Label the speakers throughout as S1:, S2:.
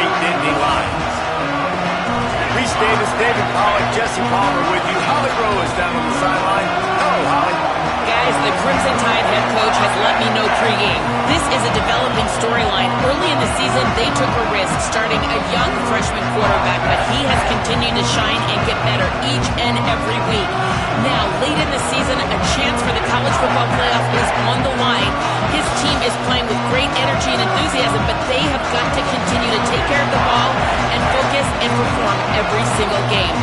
S1: State Nittany Lions. Reese Davis, David Pollack, Jesse Palmer with you. Holly Rowe is down on the sideline. Hello, Holly.
S2: Guys, the Crimson Tide head coach has let me know pregame. This is a developing storyline. Early in the season, they took a risk starting a young freshman quarterback, but he has continued to shine and get better each and every week. Now, late in the season, a chance for the college football playoff is on the line. His team is playing with great energy and enthusiasm, but they have got to continue to take care of the ball and focus and perform every single game.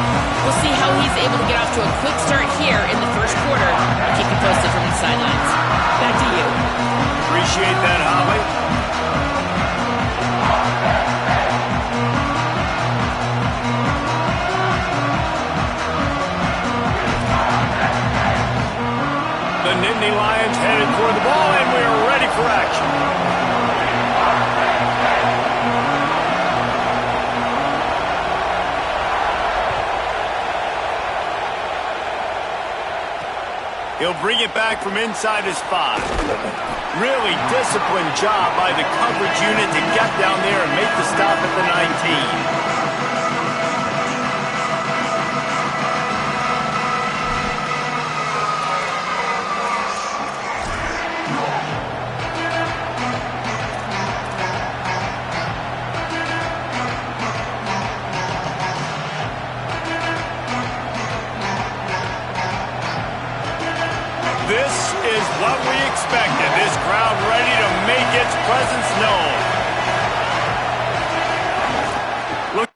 S2: We'll see how he's able to get off to a quick start here in the first quarter. I'll keep you posted from the sidelines. Back to you.
S1: Appreciate that, Holly. The Nittany Lions headed toward the ball, and we are ready for action. He'll bring it back from inside his 5. Really disciplined job by the coverage unit to get down there and make the stop at the 19. This is what we expected. This crowd ready to make its presence known. Look.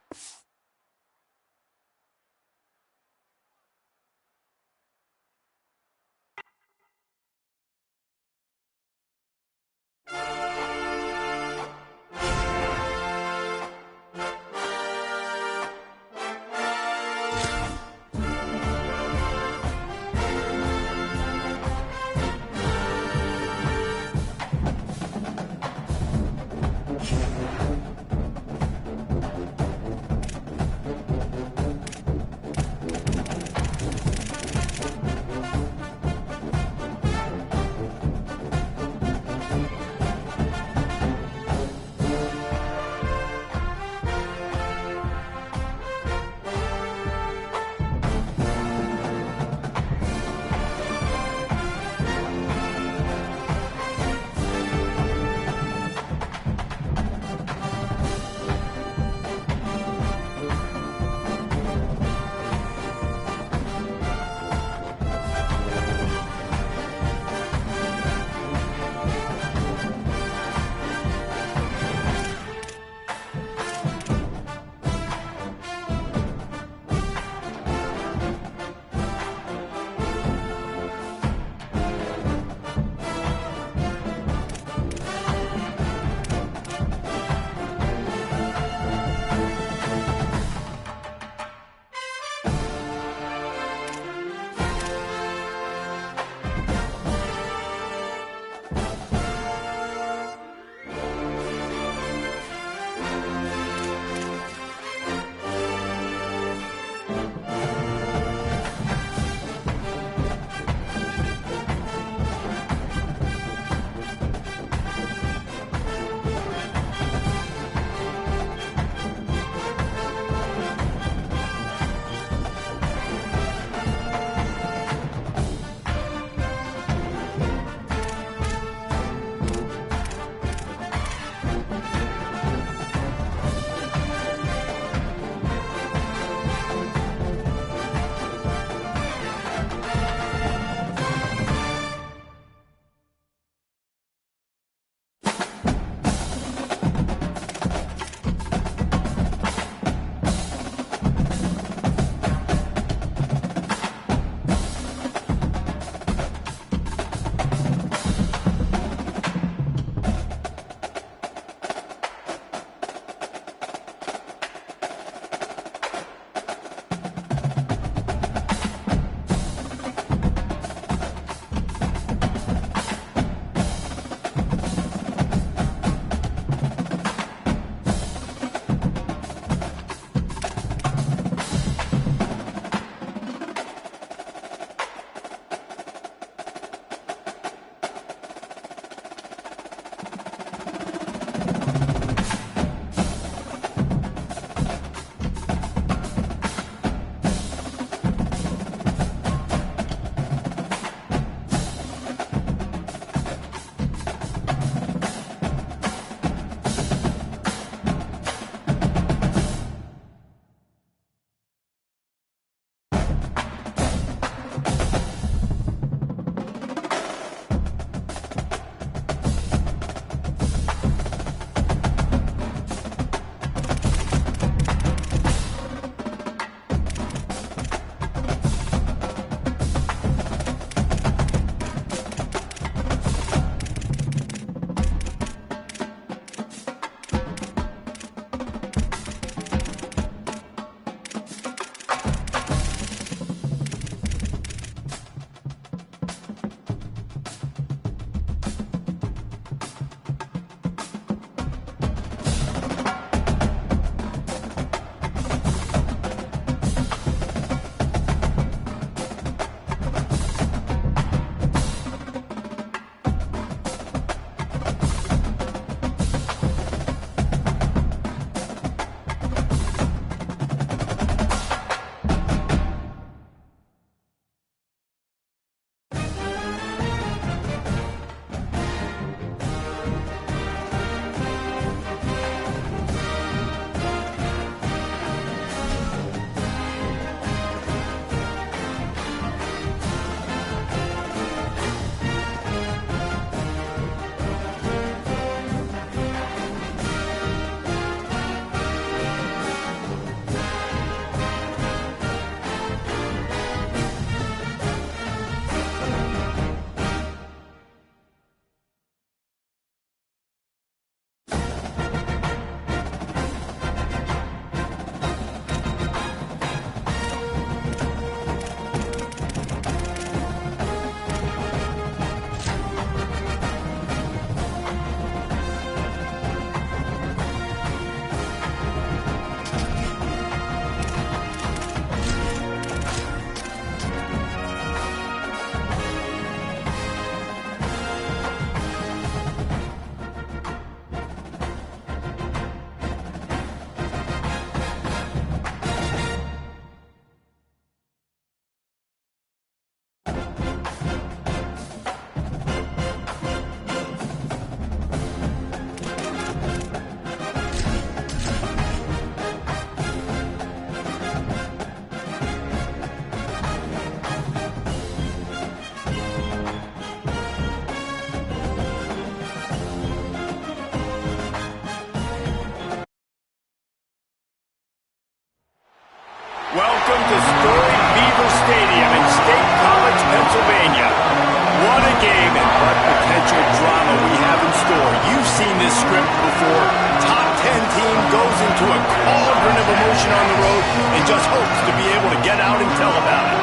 S1: script before. Top 10 team goes into a cauldron of emotion on the road and just hopes to be able to get out and tell about it.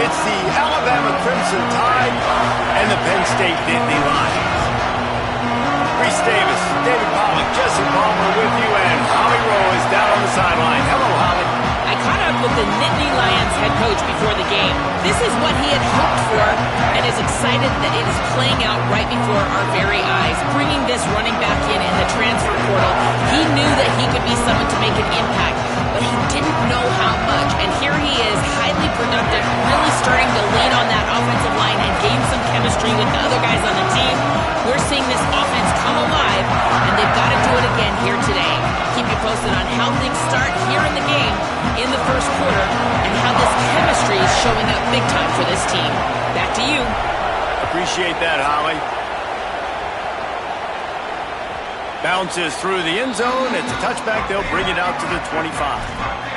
S1: It's the Alabama Crimson Tide and the Penn State Nittany Lions. Reese Davis, David Pollack, Jesse Palmer with you, and Holly Rowe is down on the sideline. Hello, Holly.
S2: I caught up with the Nittany Lions head coach before the game. This is what he had hoped for and is excited that it is playing out right before our very eyes. Bringing this running back in the transfer portal, he knew that he could be someone to make an impact, but he didn't know how much. And here he is, highly productive, really starting to lean on that offensive line and gain some chemistry with the other guys on the team. We're seeing this offense come alive, and they've got to do it again here today. Keep you posted on how things start here in the game in the first quarter and how this chemistry is showing up big time for this team. Back to you.
S1: Appreciate that, Holly. Bounces through the end zone. It's a touchback. They'll bring it out to the 25.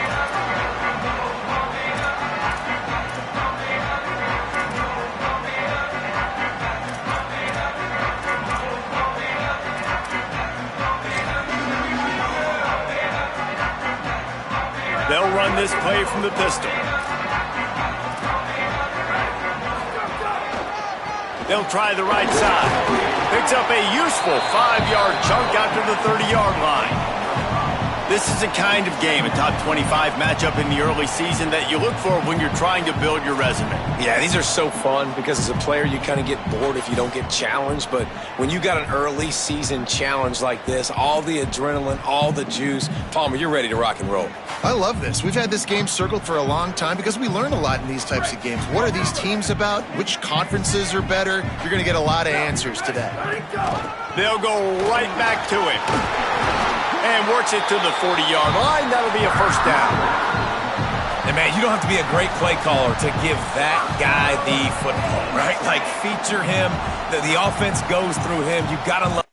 S1: They'll run this play from the pistol. They'll try the right side. Picks up a useful 5-yard chunk out to the 30-yard line. This is the kind of game, a top 25 matchup in the early season, that you look for when you're trying to build your resume.
S3: Yeah, these are so fun because as a player you kind of get bored if you don't get challenged. But when you got an early season challenge like this, all the adrenaline, all the juice, Palmer, you're ready to rock and roll.
S4: I love this. We've had this game circled for a long time because we learn a lot in these types of games. What are these teams about? Which conferences are better? You're going to get a lot of answers today.
S1: They'll go right back to it. And works it to the 40-yard line. That'll be a first down.
S5: And, man, you don't have to be a great play caller to give that guy the football, right? Like, feature him. The offense goes through him. You've got to love.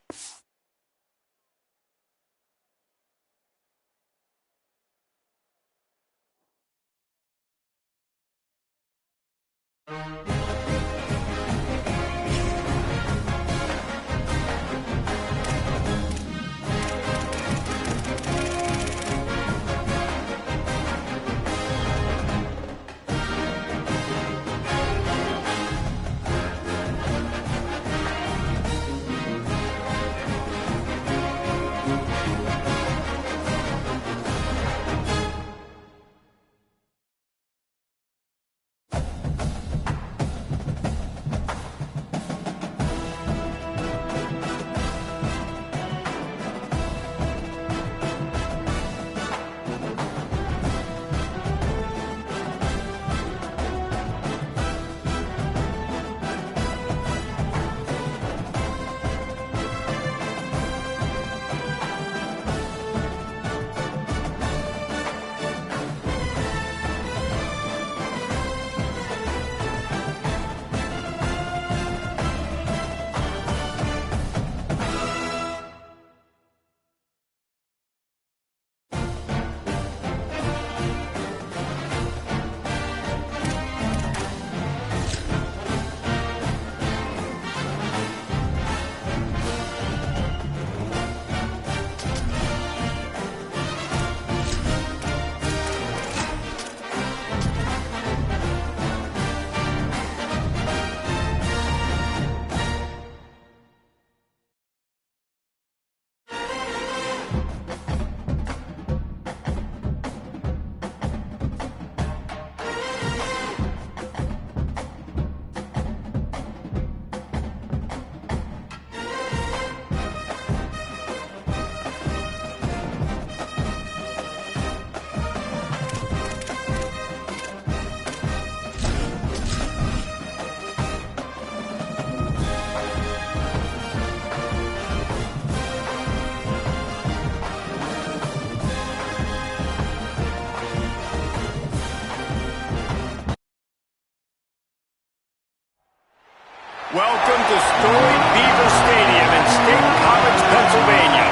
S1: Welcome to storied Beaver Stadium in State College, Pennsylvania.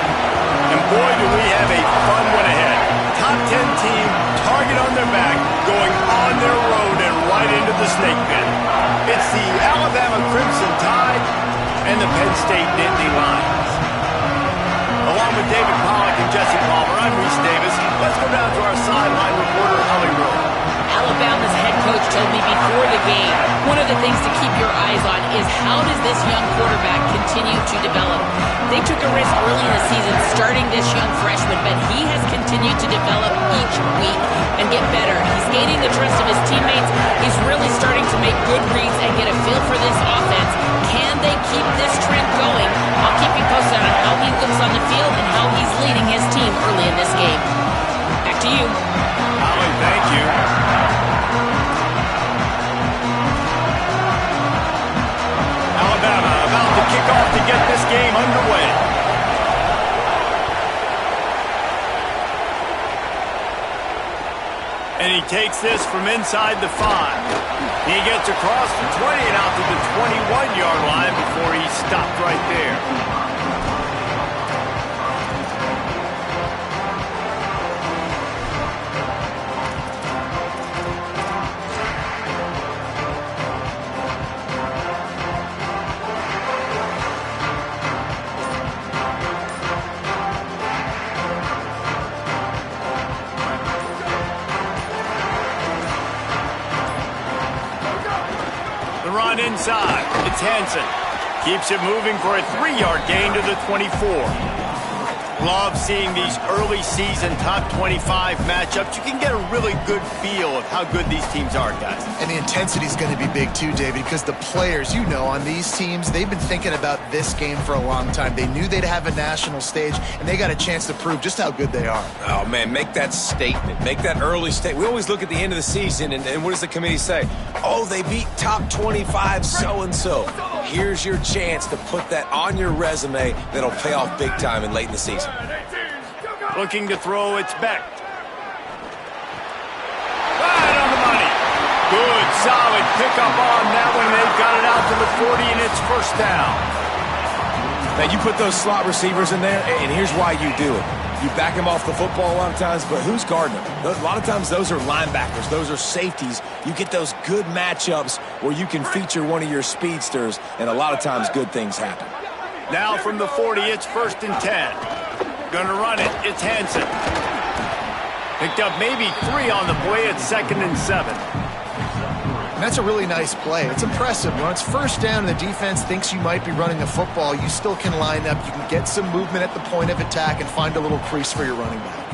S1: And boy, do we have a fun one ahead. Top 10 team, target on their back, going on their road and right into the snake pit. It's the Alabama Crimson Tide and the Penn State Nittany Lions. David Pollack and Jesse Palmer. I'm Reese Davis. Let's go down to our sideline reporter, Holly Rowe.
S2: Alabama's head coach told me before the game, one of the things to keep your eyes on is how does this young quarterback continue to develop. They took a risk early in the season starting this young freshman, but he has continued to develop each week and get better. He's gaining the trust of his teammates. He's really starting to make good reads and get a feel for this offense. Can they keep this trend going? I'll keep you posted on how he looks on the field and how he's leading his team early in this game. Back to you.
S1: Holly, thank you. Alabama about to kick off to get this game underway. And he takes this from inside the 5. He gets across the 20 and out to the 21-yard line before he stopped right there. Run inside. It's Hansen. Keeps it moving for a 3-yard gain to the 24. Love seeing these early season top 25 matchups. You can get a really good feel of how good these teams are, guys.
S4: And the intensity is going to be big too, David, because the players, you know, on these teams, they've been thinking about this game for a long time. They knew they'd have a national stage, and they got a chance to prove just how good they are.
S3: Oh, man, make that statement. Make that early statement. We always look at the end of the season, and what does the committee say? Oh, they beat top 25 so-and-so. Here's your chance to put that on your resume that'll pay off big time in late in the season.
S1: Looking to throw, it's Beck. Right on the money. Good, solid pickup on that one. They've got it out to the 40, and it's first down.
S3: Now, you put those slot receivers in there, and here's why you do it. You back them off the football a lot of times, but who's guarding them? A lot of times those are linebackers. Those are safeties. You get those good matchups where you can feature one of your speedsters, and a lot of times good things happen.
S1: Now from the 40, it's 1st and 10. Gonna run it. It's Hansen. Picked up maybe 3 on the play. It's 2nd and 7.
S4: And that's a really nice play. It's impressive. When it's first down and the defense thinks you might be running the football, you still can line up. You can get some movement at the point of attack and find a little crease for your running back.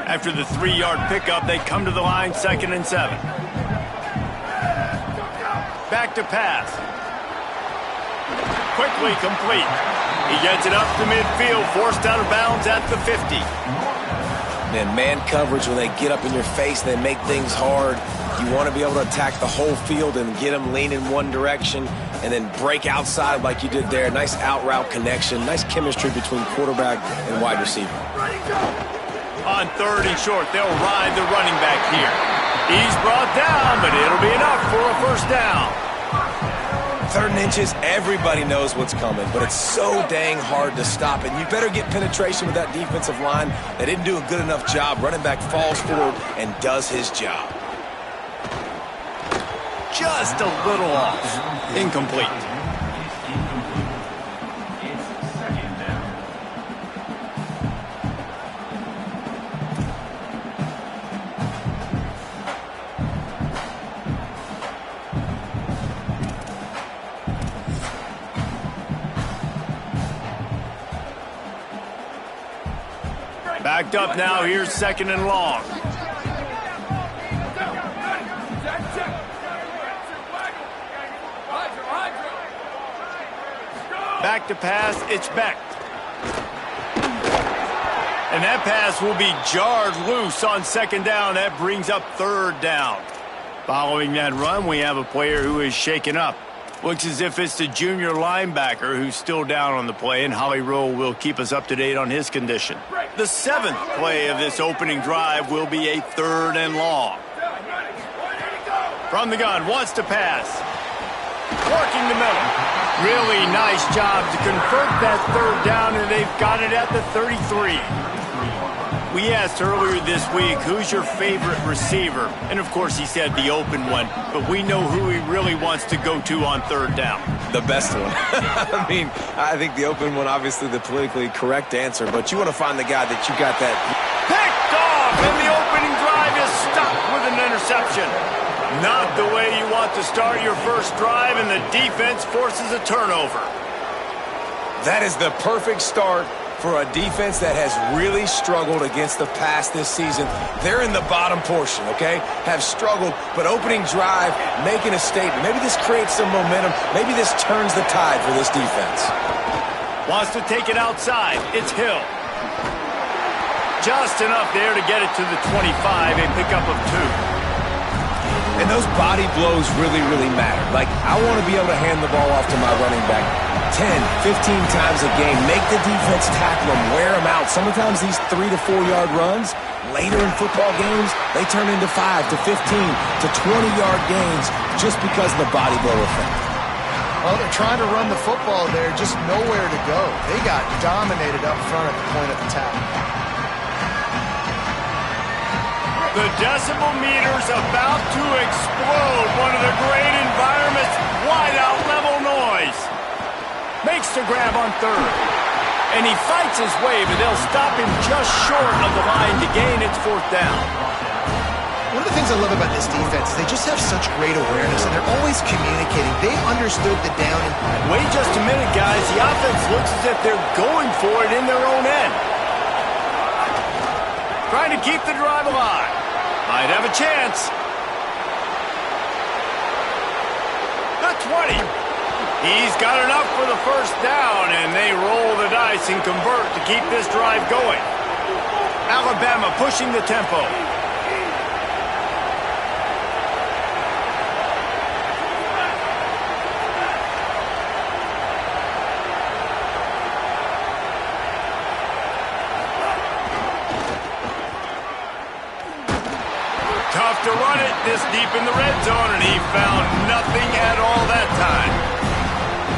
S1: After the 3-yard pickup, they come to the line, 2nd and 7. Back to pass. Quickly complete. He gets it up to midfield, forced out of bounds at the 50.
S3: Man coverage, when they get up in your face, they make things hard. You want to be able to attack the whole field and get them lean in one direction and then break outside like you did there. Nice out-route connection, nice chemistry between quarterback and wide receiver.
S1: On 3rd and short, they'll ride the running back here. He's brought down, but it'll be enough for a first down.
S3: 3rd and inches, everybody knows what's coming, but it's so dang hard to stop it. You better get penetration with that defensive line. They didn't do a good enough job. Running back falls forward and does his job.
S1: Just a little off. Incomplete. Backed up now, here's 2nd and long. Back to pass, it's Beck. And that pass will be jarred loose on 2nd down. That brings up 3rd down. Following that run, we have a player who is shaken up. Looks as if it's the junior linebacker who's still down on the play, and Holly Rowe will keep us up to date on his condition. The 7th play of this opening drive will be a 3rd and long. From the gun, wants to pass. Working the middle. Really nice job to convert that 3rd down, and they've got it at the 33. We asked earlier this week, who's your favorite receiver? And, of course, he said the open one. But we know who he really wants to go to on third down.
S3: The best one. I mean, I think the open one, obviously the politically correct answer. But you want to find the guy that you got that.
S1: Picked off, and the opening drive is stopped with an interception. Not the way you want to start your first drive, and the defense forces a turnover.
S3: That is the perfect start for a defense that has really struggled against the pass this season. They're in the bottom portion, okay? Have struggled, but opening drive, making a statement. Maybe this creates some momentum. Maybe this turns the tide for this defense.
S1: Wants to take it outside. It's Hill. Just enough there to get it to the 25, a pickup of 2.
S3: And those body blows really, really matter. Like, I want to be able to hand the ball off to my running back 10, 15 times a game. Make the defense tackle them, wear them out. Sometimes these 3 to 4 yard runs, later in football games, they turn into 5 to 15 to 20-yard gains just because of the body blow effect.
S4: Well, they're trying to run the football there, just nowhere to go. They got dominated up front at the point of attack.
S1: The decibel meter's about to explode. One of the great environments, wide out level noise. Makes the grab on third. And he fights his way, but they'll stop him just short of the line to gain its fourth down.
S4: One of the things I love about this defense is they just have such great awareness, and they're always communicating. They understood the down and...
S1: Wait just a minute, guys. The offense looks as if they're going for it in their own end. Trying to keep the drive alive. Might have a chance. The 20. He's got enough for the first down, and they roll the dice and convert to keep this drive going. Alabama pushing the tempo. Tough to run it this deep in the red zone, and he found nothing at all that time.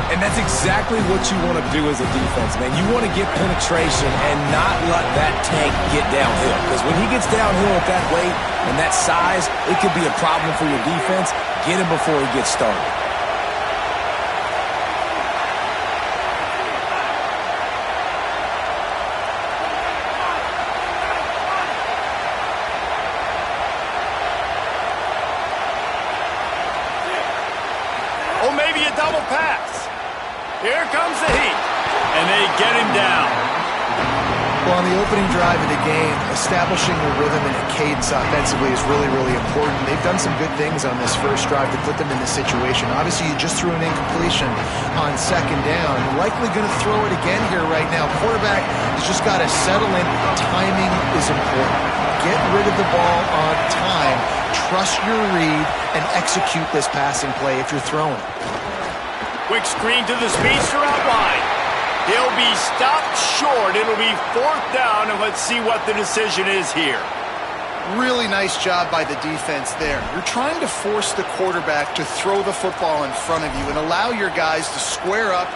S3: And that's exactly what you want to do as a defense, man. You want to get penetration and not let that tank get downhill. Because when he gets downhill at that weight and that size, it could be a problem for your defense. Get him before he gets started.
S1: Or maybe a double pass. Here comes the heat, and they get him down.
S4: Well, on the opening drive of the game, establishing a rhythm and a cadence offensively is really, really important. They've done some good things on this first drive to put them in this situation. Obviously, you just threw an incompletion on second down. Likely going to throw it again here right now. Quarterback has just got to settle in. Timing is important. Get rid of the ball on time. Trust your read and execute this passing play if you're throwing it.
S1: Quick screen to the speedster out wide. He'll be stopped short. It'll be fourth down, and let's see what the decision is here.
S4: Really nice job by the defense there. You're trying to force the quarterback to throw the football in front of you and allow your guys to square up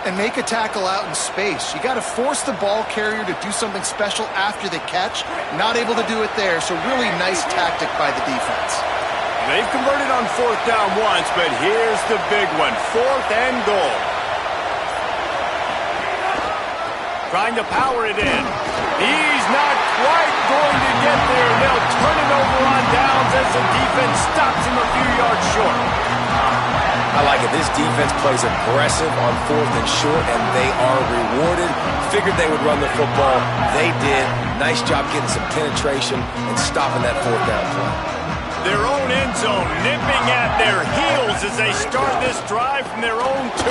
S4: and make a tackle out in space. You got to force the ball carrier to do something special after the catch. Not able to do it there, so really nice tactic by the defense.
S1: They've converted on fourth down once, but here's the big one. Fourth and goal. Trying to power it in. He's not quite going to get there. They'll turn it over on downs as the defense stops him a few yards short.
S3: I like it. This defense plays aggressive on fourth and short, and they are rewarded. Figured they would run the football. They did. Nice job getting some penetration and stopping that fourth down play.
S1: Their own end zone nipping at their heels as they start this drive from their own 2.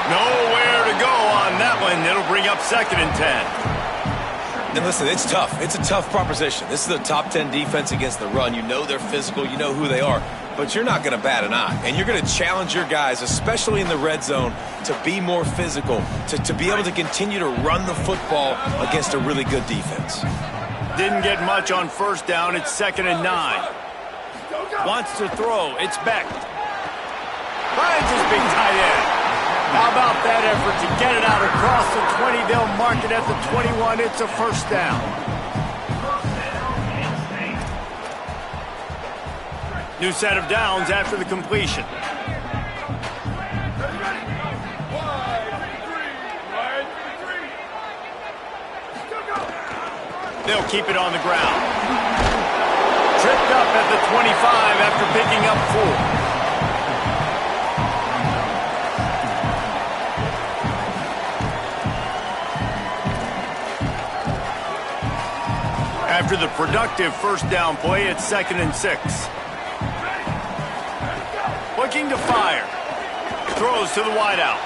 S1: Nowhere to go on that one. It'll bring up 2nd and 10.
S3: And listen, it's tough. It's a tough proposition. This is a top 10 defense against the run. You know they're physical. You know who they are. But you're not going to bat an eye. And you're going to challenge your guys, especially in the red zone, to be more physical, to be able to continue to run the football against a really good defense.
S1: Didn't get much on first down. It's 2nd and 9. Wants to throw. It's Beck. Finds his big tight end. How about that effort to get it out across the 20? They'll mark it at the 21. It's a first down. New set of downs after the completion. They'll keep it on the ground. Tripped up at the 25 after picking up 4. After the productive first down play, it's 2nd and 6. Looking to fire. Throws to the wideout.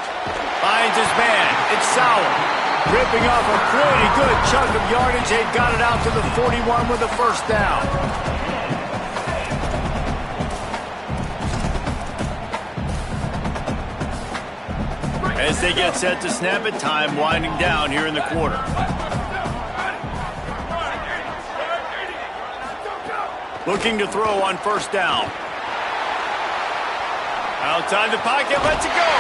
S1: Finds his man. It's Ncaa. Ripping off a pretty good chunk of yardage. They got it out to the 41 with a first down. As they get set to snap it, time winding down here in the quarter. Looking to throw on first down. Outside the pocket, lets it go.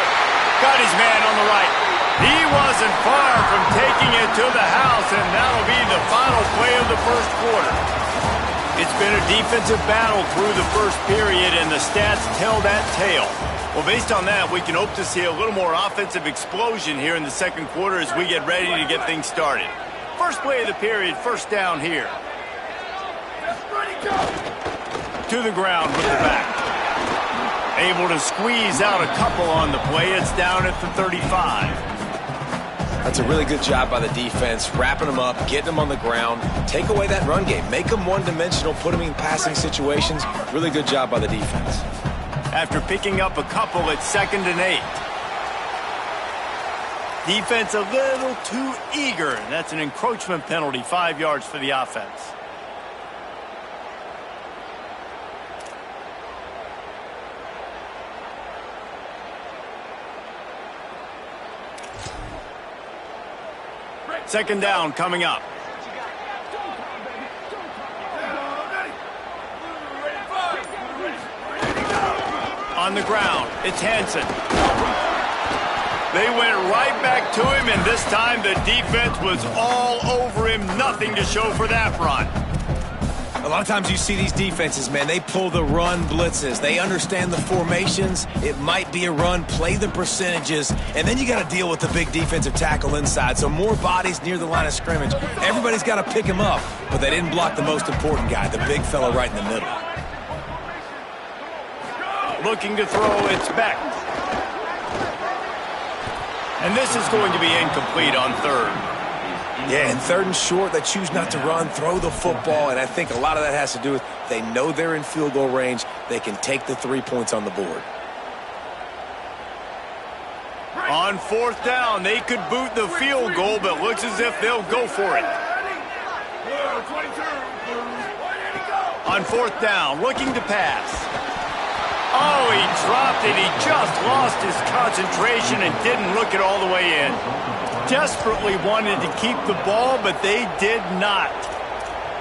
S1: Got his man on the right. He wasn't far from taking it to the house, and that'll be the final play of the first quarter. It's been a defensive battle through the first period, and the stats tell that tale. Well, based on that, we can hope to see a little more offensive explosion here in the second quarter as we get ready to get things started. First play of the period, first down here. To the ground with the back. Able to squeeze out a couple on the play. It's down at the 35.
S3: That's a really good job by the defense, wrapping them up, getting them on the ground, take away that run game, make them one-dimensional, put them in passing situations. Really good job by the defense.
S1: After picking up a couple, it's 2nd and 8. Defense a little too eager, and that's an encroachment penalty, 5 yards for the offense. Second down coming up. On the ground, it's Hansen. They went right back to him, and this time the defense was all over him. Nothing to show for that run.
S3: A lot of times you see these defenses, man, they pull the run blitzes. They understand the formations. It might be a run, play the percentages, and then you got to deal with the big defensive tackle inside. So more bodies near the line of scrimmage. Everybody's got to pick him up, but they didn't block the most important guy, the big fella right in the middle.
S1: Looking to throw, it's Beck. And this is going to be incomplete on third.
S3: Yeah, and 3rd and short, they choose not to run, throw the football, and I think a lot of that has to do with they know they're in field goal range. They can take the 3 points on the board.
S1: On 4th down, they could boot the field goal, but looks as if they'll go for it. On 4th down, looking to pass. Oh, he dropped it. He just lost his concentration and didn't look it all the way in. Desperately wanted to keep the ball, but they did not.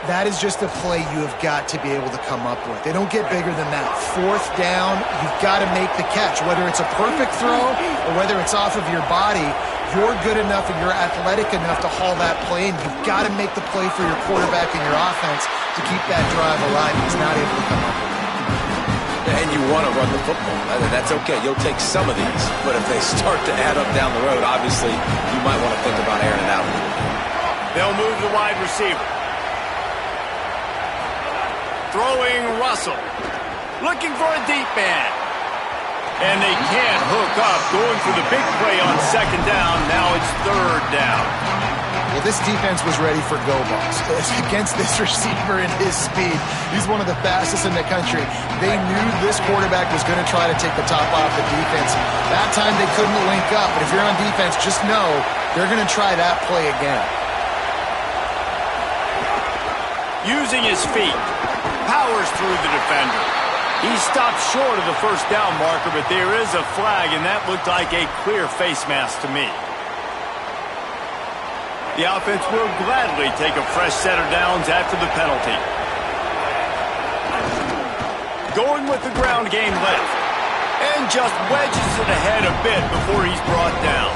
S4: That is just a play you have got to be able to come up with. They don't get bigger than that. 4th down, you've got to make the catch. Whether it's a perfect throw or whether it's off of your body, you're good enough and you're athletic enough to haul that play, and you've got to make the play for your quarterback and your offense to keep that drive alive. He's not able to come up with it.
S3: And you want to run the football. That's okay. You'll take some of these. But if they start to add up down the road, obviously, you might want to think about airing it out.
S1: They'll move the wide receiver. Throwing Russell. Looking for a deep man. And they can't hook up. Going for the big play on 2nd down. Now it's 3rd down.
S4: Well, this defense was ready for go balls against this receiver and his speed. He's one of the fastest in the country. They knew this quarterback was going to try to take the top off the defense. That time they couldn't link up, but if you're on defense, just know they're going to try that play again.
S1: Using his feet, powers through the defender. He stopped short of the first down marker, but there is a flag, and that looked like a clear face mask to me. The offense will gladly take a fresh set of downs after the penalty. Going with the ground game left. And just wedges it ahead a bit before he's brought down.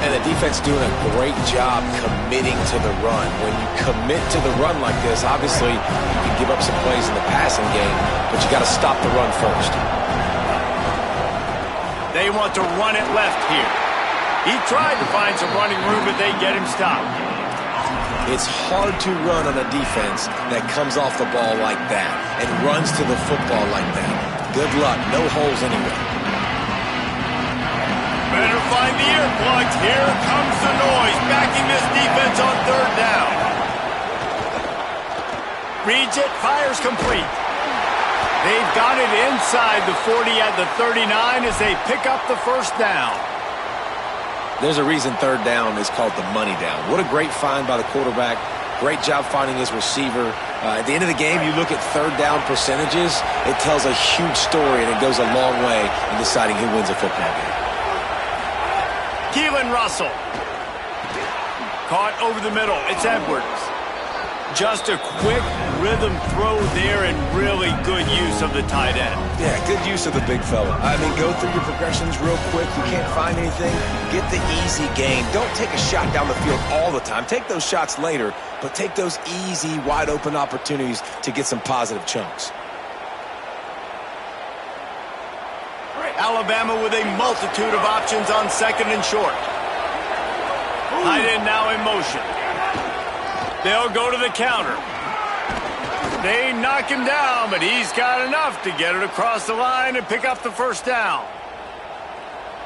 S3: And the defense doing a great job committing to the run. When you commit to the run like this, obviously you can give up some plays in the passing game. but you got to stop the run first.
S1: They want to run it left here. He tried to find some running room, but they get him stopped.
S3: It's hard to run on a defense that comes off the ball like that and runs to the football like that. Good luck. No holes anywhere.
S1: Better find the earplugs. Here comes the noise, backing this defense on third down. Reads it, fires complete. They've got it inside the 40 at the 39 as they pick up the first down.
S3: There's a reason third down is called the money down. What a great find by the quarterback. Great job finding his receiver. At the end of the game, you look at third down percentages. It tells a huge story, and it goes a long way in deciding who wins a football game.
S1: Keelan Russell. Caught over the middle. It's Edwards. Just a quick rhythm throw there and really good use of the tight end.
S3: Yeah, good use of the big fella. I mean, go through your progressions real quick. You can't find anything. Get the easy gain. Don't take a shot down the field all the time. Take those shots later, but take those easy, wide-open opportunities to get some positive chunks.
S1: Alabama with a multitude of options on second and short. Tight end now in motion. They'll go to the counter. They knock him down, but he's got enough to get it across the line and pick up the first down.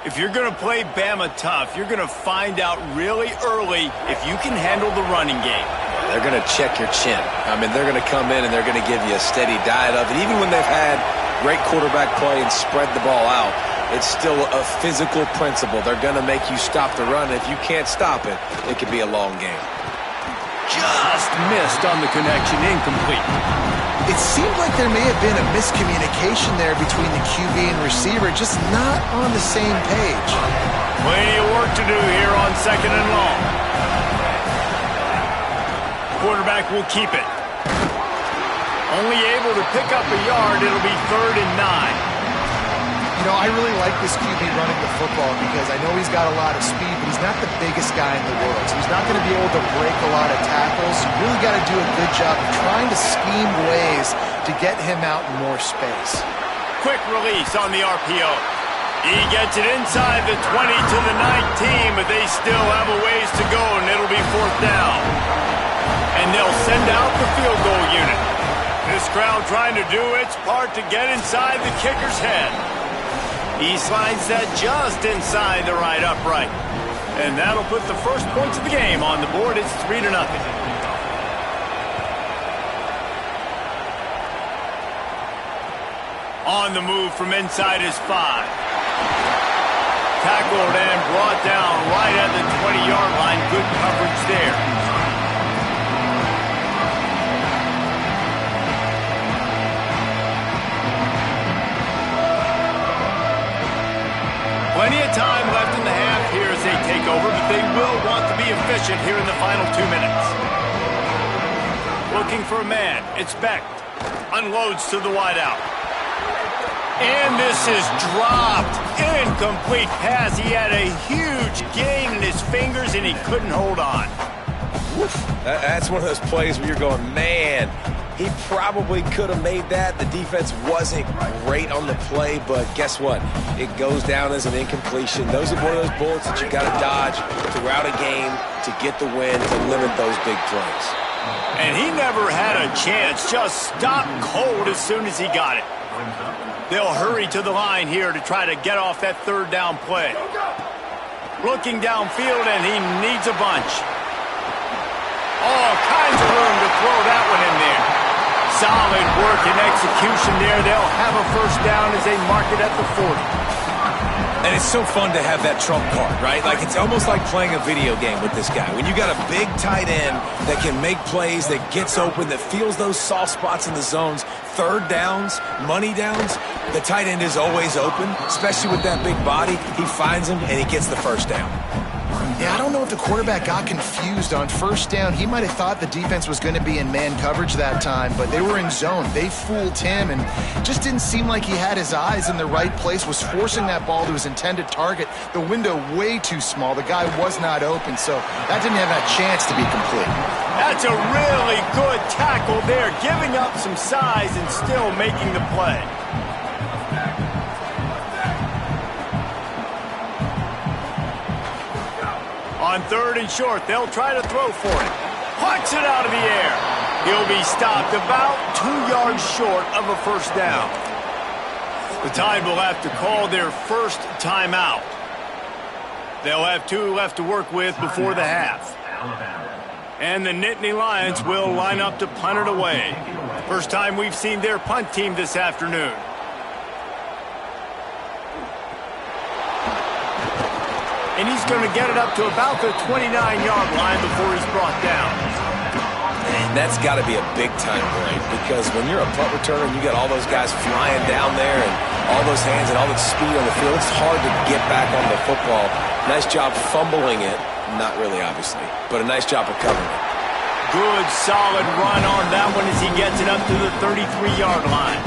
S1: If you're going to play Bama tough, you're going to find out really early if you can handle the running game.
S3: They're going to check your chin. I mean, they're going to come in and they're going to give you a steady diet of it. Even when they've had great quarterback play and spread the ball out, it's still a physical principle. They're going to make you stop the run. If you can't stop it, it could be a long game.
S1: Just missed on the connection, incomplete.
S4: It seemed like there may have been a miscommunication there between the QB and receiver, just not on the same page.
S1: Plenty of work to do here on second and long. Quarterback will keep it. Only able to pick up a yard. It'll be 3rd and 9.
S4: You know, I really like this QB running the football because I know he's got a lot of speed, but he's not the biggest guy in the world. So he's not going to be able to break a lot of tackles. You really got to do a good job of trying to scheme ways to get him out in more space.
S1: Quick release on the RPO. He gets it inside the 20 to the 19, but they still have a ways to go, and it'll be 4th down. And they'll send out the field goal unit. This crowd trying to do its part to get inside the kicker's head. He slides that just inside the right upright. And that'll put the first points of the game on the board. It's 3-0. On the move from inside his 5. Tackled and brought down right at the 20-yard line. Good coverage there. Plenty of time left in the half here as they take over, but they will want to be efficient here in the final 2 minutes. Looking for a man. It's Beck. Unloads to the wideout. And this is dropped. Incomplete pass. He had a huge gain in his fingers, and he couldn't hold on.
S3: That's one of those plays where you're going, man, he probably could have made that. The defense wasn't great on the play, but guess what? It goes down as an incompletion. Those are one of those bullets that you got to dodge throughout a game to get the win, to limit those big plays.
S1: And he never had a chance. Just stopped cold as soon as he got it. They'll hurry to the line here to try to get off that 3rd down play. Looking downfield, and he needs a bunch. All kinds of room to throw that one in there. Solid work and execution there. They'll have a first down as they mark it at the 40.
S3: And it's so fun to have that trump card, right? Like, it's almost like playing a video game with this guy. When you got a big tight end that can make plays, that gets open, that feels those soft spots in the zones, 3rd downs, money downs, the tight end is always open, especially with that big body. He finds him, and he gets the first down.
S4: Yeah, I don't know if the quarterback got confused on first down. He might have thought the defense was going to be in man coverage that time, but they were in zone. They fooled him and just didn't seem like he had his eyes in the right place, was forcing that ball to his intended target. The window way too small. The guy was not open, so that didn't have that chance to be complete.
S1: That's a really good tackle there, giving up some size and still making the play. On 3rd and short, they'll try to throw for it. Punts it out of the air. He'll be stopped about 2 yards short of a first down. The Tide will have to call their first timeout. They'll have 2 left to work with before the half. And the Nittany Lions will line up to punt it away. First time we've seen their punt team this afternoon. And he's going to get it up to about the 29-yard line before he's brought down.
S5: And that's got to be a big-time break, because when you're a punt returner and you got all those guys flying down there and all those hands and all that speed on the field, it's hard to get back on the football. Nice job fumbling it. Not really, obviously, but a nice job recovering it.
S1: Good, solid run on that one as he gets it up to the 33-yard line.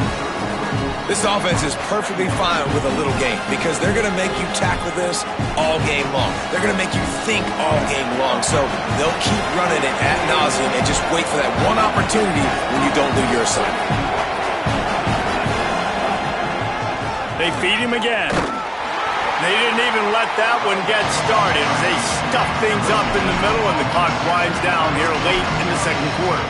S5: This offense is perfectly fine with a little game, because they're going to make you tackle this all game long. They're going to make you think all game long. So they'll keep running it ad nauseum and just wait for that one opportunity when you don't do your assignment.
S1: They feed him again. They didn't even let that one get started as they stuff things up in the middle, and the clock winds down here late in the second quarter.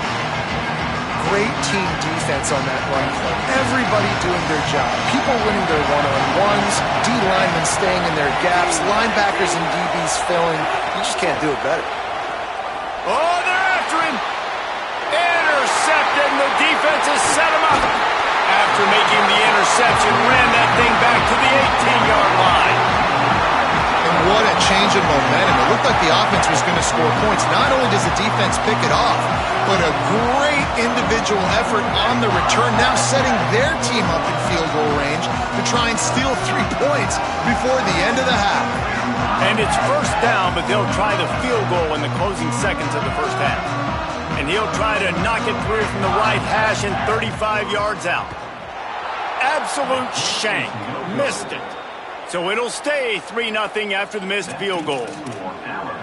S4: Great team defense on that run play. Everybody doing their job. People winning their one-on-ones, D-linemen staying in their gaps, linebackers and DBs filling. You just can't do it better.
S1: Oh, they're after him. Intercepted, and the defense has set him up. After making the interception, ran that thing back to the 18-yard line.
S4: And what a change in momentum. It looked like the offense was going to score points. Not only does the defense pick it off, but a great individual effort on the return, now setting their team up in field goal range to try and steal 3 points before the end of the half.
S1: And it's first down, but they'll try the field goal in the closing seconds of the first half. And he'll try to knock it through from the right hash and 35 yards out. Absolute shank. Missed it. So it'll stay 3-0 after the missed field goal.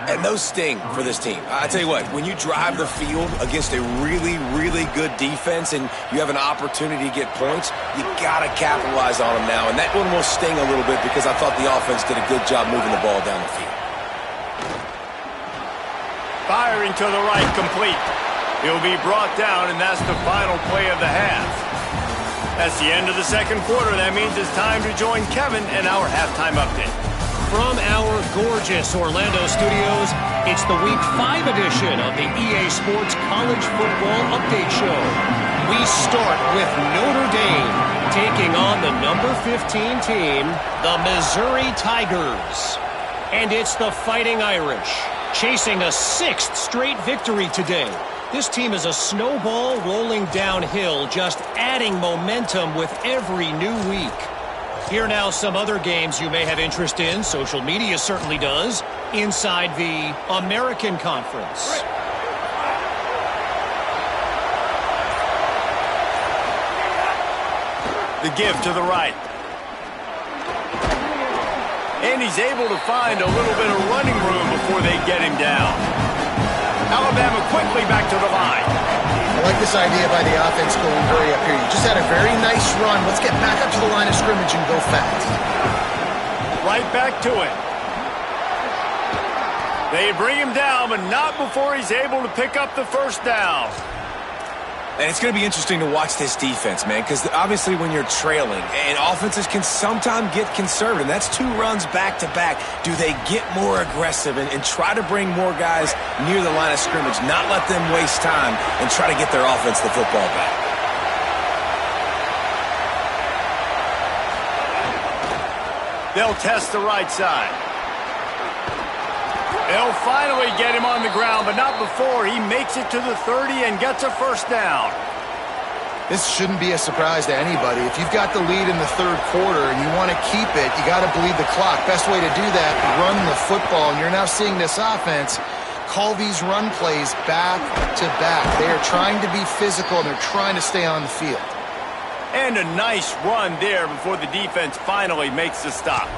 S5: And those sting for this team. I tell you what, when you drive the field against a really, really good defense and you have an opportunity to get points, you got to capitalize on them now. And that one will sting a little bit, because I thought the offense did a good job moving the ball down the field.
S1: Firing to the right, complete. He'll be brought down, and that's the final play of the half. That's the end of the second quarter. That means it's time to join Kevin in our halftime update.
S6: From our gorgeous Orlando studios, it's the Week 5 edition of the EA Sports College Football Update Show. We start with Notre Dame taking on the number 15 team, the Missouri Tigers. And it's the Fighting Irish, chasing a 6th straight victory today. This team is a snowball rolling downhill, just adding momentum with every new week. Here now some other games you may have interest in. Social media certainly does. Inside the American Conference.
S1: The give to the right. And he's able to find a little bit of running room before they get him down. Alabama quickly back to the line.
S4: I like this idea by the offense going hurry up here. You just had a very nice run. Let's get back up to the line of scrimmage and go fast.
S1: Right back to it. They bring him down, but not before he's able to pick up the first down.
S5: And it's going to be interesting to watch this defense, man, because obviously when you're trailing, and offenses can sometimes get conservative. That's 2 runs back-to-back. Do they get more aggressive and try to bring more guys near the line of scrimmage, not let them waste time, and try to get their offense the football back?
S1: They'll test the right side. They'll finally get him on the ground, but not before he makes it to the 30 and gets a first down.
S4: This shouldn't be a surprise to anybody. If you've got the lead in the third quarter and you want to keep it, you got to bleed the clock. Best way to do that, run the football. And you're now seeing this offense call these run plays back to back. They are trying to be physical, and they're trying to stay on the field.
S1: And a nice run there before the defense finally makes the stop.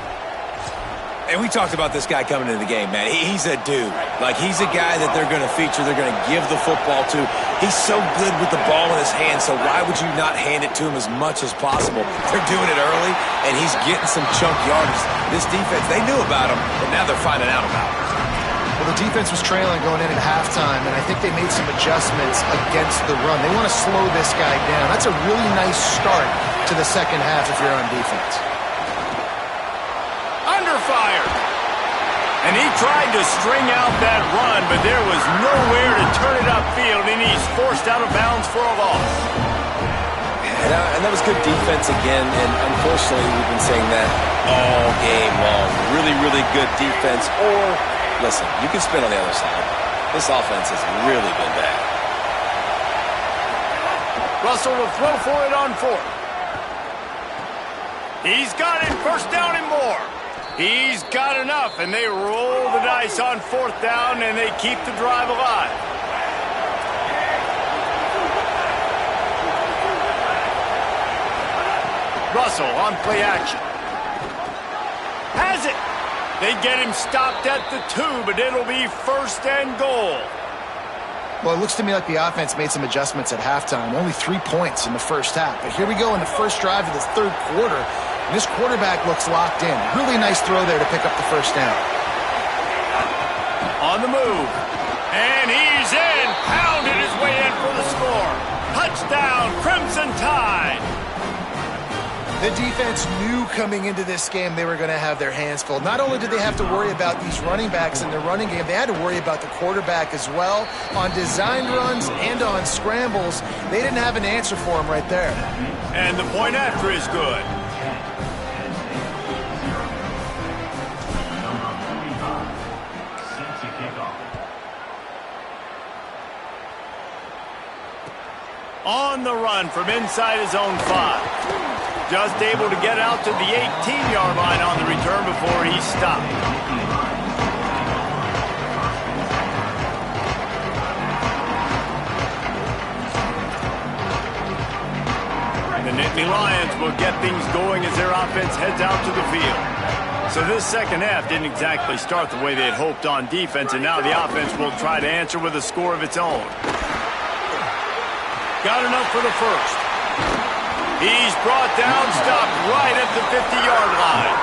S5: And we talked about this guy coming into the game, man. He's a dude. Like, he's a guy that they're going to feature, they're going to give the football to. He's so good with the ball in his hand, so why would you not hand it to him as much as possible? They're doing it early, and he's getting some chunk yardage. This defense, they knew about him, but now they're finding out about him.
S4: Well, the defense was trailing going in at halftime, and I think they made some adjustments against the run. They want to slow this guy down. That's a really nice start to the second half if you're on defense.
S1: Under fire. And he tried to string out that run, but there was nowhere to turn it upfield, and he's forced out of bounds for a loss.
S5: And that was good defense again, and unfortunately we've been saying that all game long. Really, really good defense. Or, listen, you can spin on the other side. This offense has really been bad.
S1: Russell will throw for it on fourth. He's got it, first down and more. He's got enough, and they roll the dice on fourth down, and they keep the drive alive. Russell on play action. Has it. They get him stopped at the 2, but it'll be first and goal.
S4: Well, it looks to me like the offense made some adjustments at halftime. Only 3 points in the first half. But here we go in the first drive of the third quarter. And this quarterback looks locked in. Really nice throw there to pick up the first down.
S1: On the move. And he's in. Pounded his way in for the score. Touchdown, Crimson Tide.
S4: The defense knew coming into this game they were going to have their hands full. Not only did they have to worry about these running backs in their running game, they had to worry about the quarterback as well. On designed runs and on scrambles, they didn't have an answer for him right there.
S1: And the point after is good. On the run from inside his own 5. Just able to get out to the 18-yard line on the return before he stopped. The Nittany Lions will get things going as their offense heads out to the field. So this second half didn't exactly start the way they had hoped on defense, and now the offense will try to answer with a score of its own. Got enough for the first. He's brought down, stopped right at the 50-yard line.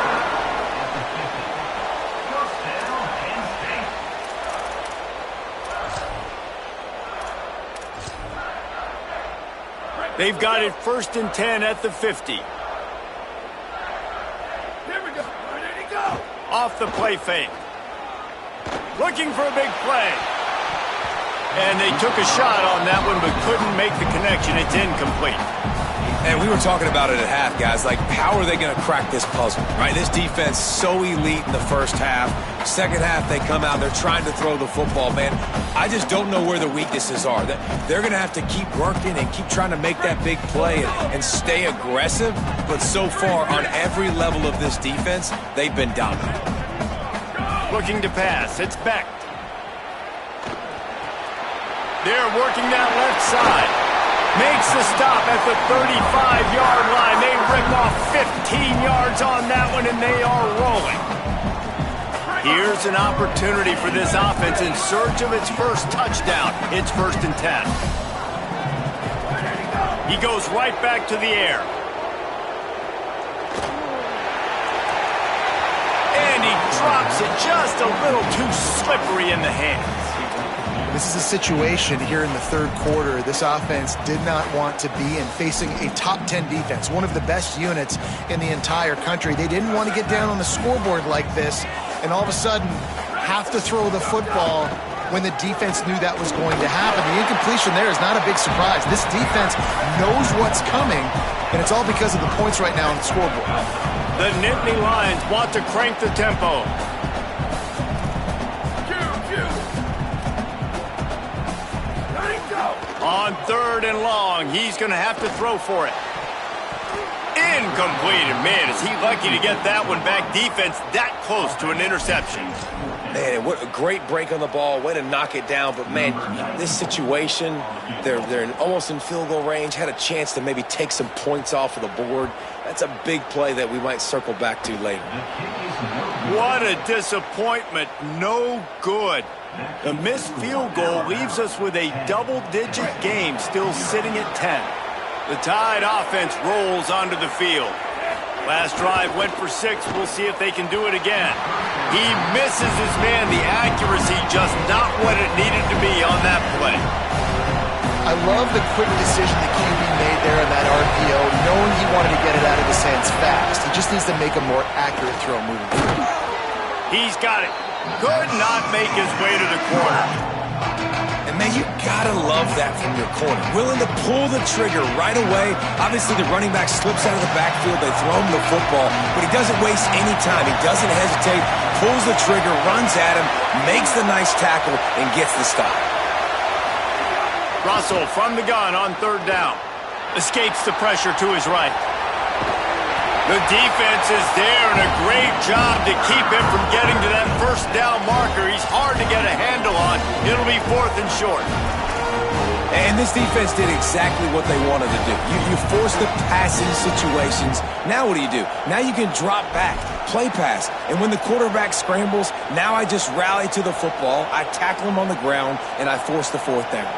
S1: They've got it first and 10 at the 50. Here we go. Where did he go? Off the play fake. Looking for a big play. And they took a shot on that one but couldn't make the connection. It's incomplete.
S5: And we were talking about it at half, guys. Like, how are they going to crack this puzzle, right? This defense so elite in the first half. Second half, they come out, they're trying to throw the football, man. I just don't know where the weaknesses are. They're going to have to keep working and keep trying to make that big play and stay aggressive. But so far, on every level of this defense, they've been dominant.
S1: Looking to pass. It's Beck. They're working that left side. Makes the stop at the 35-yard line. They rip off 15 yards on that one, and they are rolling. Here's an opportunity for this offense in search of its first touchdown. It's first and 10. He goes right back to the air. And he drops it just a little too slippery in the hands.
S4: This is a situation here in the third quarter this offense did not want to be in, facing a top 10 defense, one of the best units in the entire country. They didn't want to get down on the scoreboard like this and all of a sudden have to throw the football when the defense knew that was going to happen. The incompletion there is not a big surprise. This defense knows what's coming, and it's all because of the points right now on the scoreboard.
S1: The Nittany Lions want to crank the tempo. Go. On 3rd and long, he's going to have to throw for it. Incomplete. And man, is he lucky to get that one back. Defense that close to an interception.
S5: Man, what a great break on the ball. Way to knock it down. But, man, this situation, they're almost in field goal range. Had a chance to maybe take some points off of the board. That's a big play that we might circle back to later.
S1: What a disappointment. No good. The missed field goal leaves us with a double-digit game still sitting at 10. The Tide offense rolls onto the field. Last drive went for 6. We'll see if they can do it again. He misses his man. The accuracy just not what it needed to be on that play.
S4: I love the quick decision the QB made there on that RPO, knowing he wanted to get it out of his hands fast. He just needs to make a more accurate throw moving forward.
S1: He's got it. Could not make his way to the corner.
S5: And, man, you gotta love that from your corner. Willing to pull the trigger right away. Obviously, the running back slips out of the backfield. They throw him the football, but he doesn't waste any time. He doesn't hesitate, pulls the trigger, runs at him, makes the nice tackle, and gets the stop.
S1: Russell from the gun on 3rd down. Escapes the pressure to his right. The defense is there, and a great job to keep him from getting to that 1st down marker. He's hard to get a handle on. It'll be 4th and short.
S5: And this defense did exactly what they wanted to do. You force the passing situations. Now what do? Now you can drop back, play pass. And when the quarterback scrambles, now I just rally to the football, I tackle him on the ground, and I force the 4th down.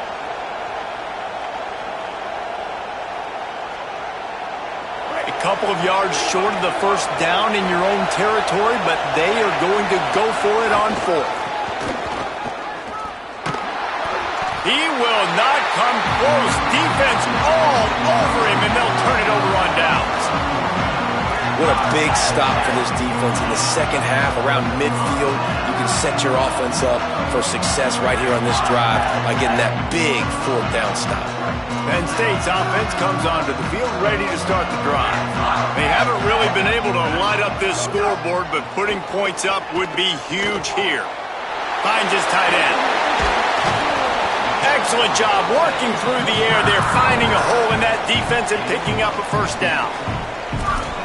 S1: Couple of yards short of the 1st down in your own territory, but they are going to go for it on 4th. He will not come close. Defense all over him, and they'll turn it over on downs.
S5: What a big stop for this defense in the second half around midfield. You can set your offense up for success right here on this drive by getting that big 4th down stop.
S1: Penn State's offense comes onto the field ready to start the drive. They haven't really been able to light up this scoreboard, but putting points up would be huge here. Finds his tight end. Excellent job working through the air there, finding a hole in that defense and picking up a 1st down.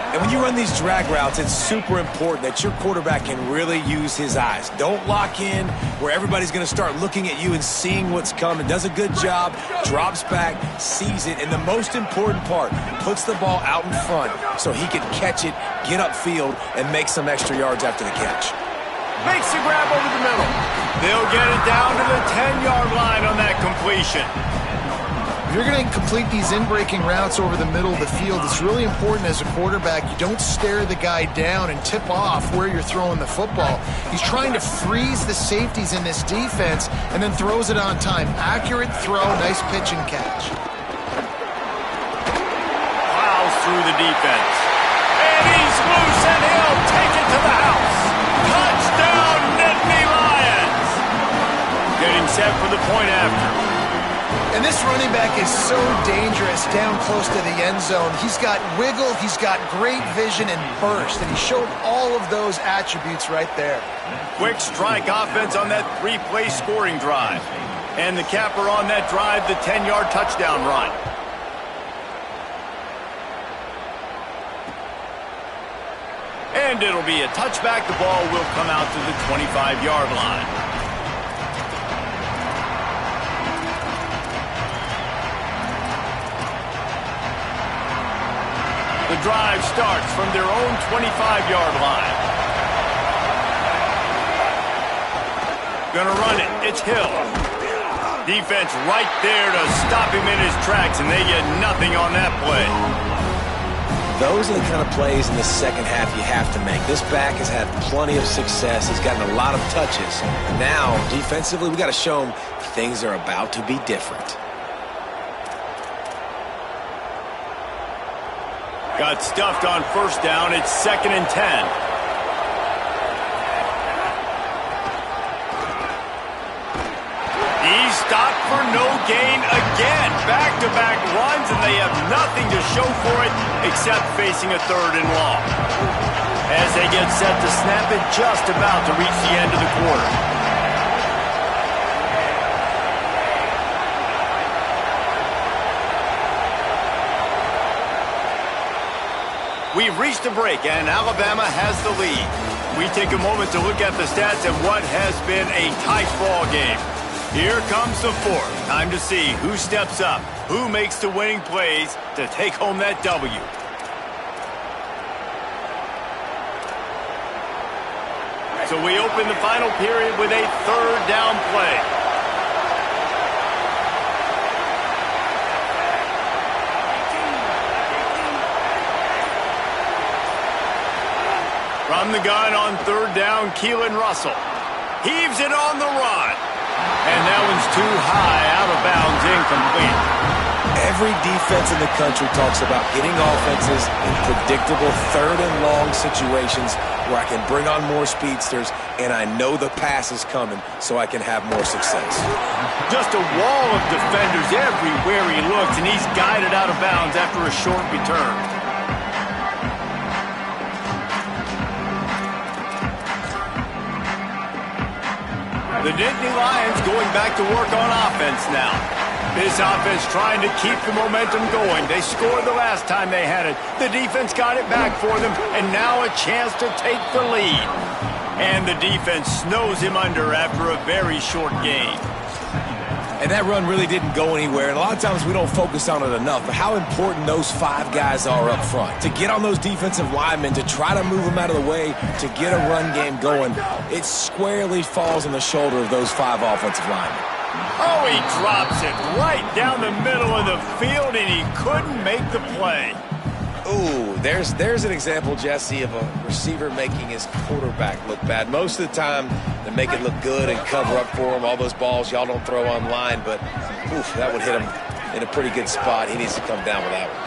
S5: And when you run these drag routes, it's super important that your quarterback can really use his eyes. Don't lock in where everybody's going to start looking at you and seeing what's coming. Does a good job, drops back, sees it, and the most important part, puts the ball out in front so he can catch it, get upfield, and make some extra yards after the catch.
S1: Makes the grab over the middle. They'll get it down to the 10-yard line on that completion.
S4: If you're going to complete these in-breaking routes over the middle of the field, it's really important as a quarterback you don't stare the guy down and tip off where you're throwing the football. He's trying to freeze the safeties in this defense and then throws it on time. Accurate throw, nice pitch and catch.
S1: Plows through the defense. And he's loose, and he'll take it to the house. Touchdown, Nittany Lions! Getting set for the point after.
S4: And this running back is so dangerous down close to the end zone. He's got wiggle, he's got great vision and burst, and he showed all of those attributes right there.
S1: Quick strike offense on that 3-play scoring drive. And the capper on that drive, the 10-yard touchdown run. And it'll be a touchback. The ball will come out to the 25-yard line. The drive starts from their own 25-yard line. Gonna run it. It's Hill. Defense right there to stop him in his tracks, and they get nothing on that play.
S5: Those are the kind of plays in the second half you have to make. This back has had plenty of success. He's gotten a lot of touches. Now, defensively, we got to show him things are about to be different.
S1: Got stuffed on 1st down. It's 2nd and 10. He's stopped for no gain again. Back-to-back runs, and they have nothing to show for it except facing a 3rd and long. As they get set to snap it, just about to reach the end of the quarter. We've reached a break, and Alabama has the lead. We take a moment to look at the stats of what has been a tight ball game. Here comes the fourth. Time to see who steps up, who makes the winning plays to take home that W. So we open the final period with a third down play. From the gun on third down, Keelan Russell heaves it on the run. And that one's too high, out of bounds, incomplete.
S5: Every defense in the country talks about getting offenses in predictable third and long situations where I can bring on more speedsters and I know the pass is coming so I can have more success.
S1: Just a wall of defenders everywhere he looks, and he's guided out of bounds after a short return. The Nittany Lions going back to work on offense now. This offense trying to keep the momentum going. They scored the last time they had it. The defense got it back for them, and now a chance to take the lead. And the defense snows him under after a very short game.
S5: And that run really didn't go anywhere, and a lot of times we don't focus on it enough, but how important those five guys are up front. To get on those defensive linemen, to try to move them out of the way, to get a run game going, it squarely falls on the shoulder of those five offensive linemen.
S1: Oh, he drops it right down the middle of the field, and he couldn't make the play.
S5: Ooh, there's an example, Jesse, of a receiver making his quarterback look bad. Most of the time, they make it look good and cover up for him. All those balls y'all don't throw online, but oof, that would hit him in a pretty good spot. He needs to come down with that one.